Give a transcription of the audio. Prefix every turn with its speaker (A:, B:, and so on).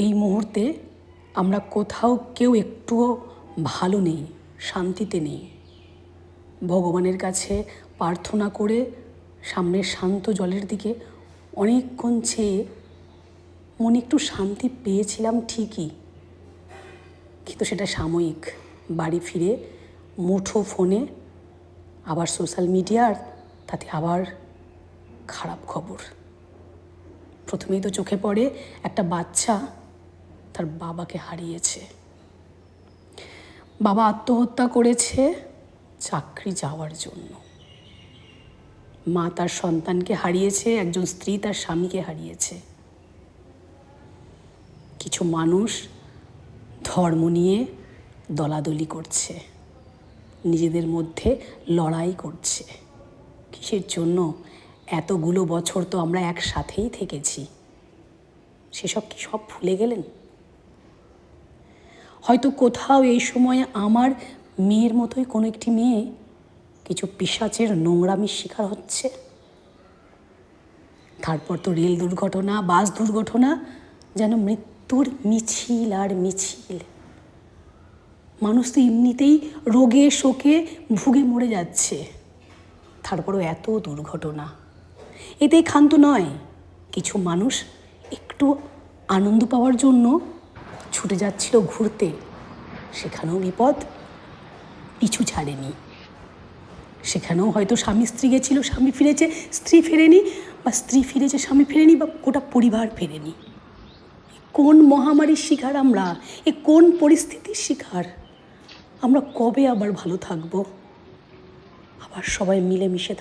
A: এই মুহূর্তে আমরা কোথাও কেউ একটুও ভালো নেই, শান্তিতে নেই। ভগবানের কাছে প্রার্থনা করে সামনের শান্ত জলের দিকে অনেকক্ষণ চেয়ে মনে একটু শান্তি পেয়েছিলাম ঠিকই, কিন্তু সেটা সাময়িক। বাড়ি ফিরে মুঠো ফোনে আবার সোশ্যাল মিডিয়ার, তাতে আবার খারাপ খবর। প্রথমেই তো চোখে পড়ে একটা বাচ্চা তার বাবাকে হারিয়েছে। বাবা আত্মহত্যা করেছে চাকরি যাওয়ার জন্য। মা তার সন্তানকে হারিয়েছে, একজন স্ত্রী তার স্বামীকে হারিয়েছে। কিছু মানুষ ধর্ম নিয়ে দলাদলি করছে, নিজেদের মধ্যে লড়াই করছে। কিসের জন্য? এতগুলো বছর তো আমরা একসাথেই থেকেছি, সেসব কি সব ভুলে গেলেন? হয়তো কোথাও এই সময়ে আমার মেয়ের মতোই কোনো একটি মেয়ে কিছু পিশাচের নোংরামির শিকার হচ্ছে। তারপর তো রেল দুর্ঘটনা, বাস দুর্ঘটনা, যেন মৃত্যুর মিছিল আর মিছিল। মানুষ তো এমনিতেই রোগে শোকে ভুগে মরে যাচ্ছে, তারপরও এত দুর্ঘটনা। এতেই ক্ষান্ত নয়, কিছু মানুষ একটু আনন্দ পাওয়ার জন্য ছুটে যাচ্ছিল ঘুরতে, সেখানেও বিপদ পিছু ছাড়েনি। সেখানেও হয়তো স্বামী স্ত্রী গেছিল, স্বামী ফিরেছে স্ত্রী ফেরেনি, বা স্ত্রী ফিরেছে স্বামী ফেরেনি, বা গোটা পরিবার ফেরেনি। কোন মহামারীর শিকার আমরা? এ কোন পরিস্থিতির শিকার? আমরা কবে আবার ভালো থাকবো? আবার সবাই মিলেমিশে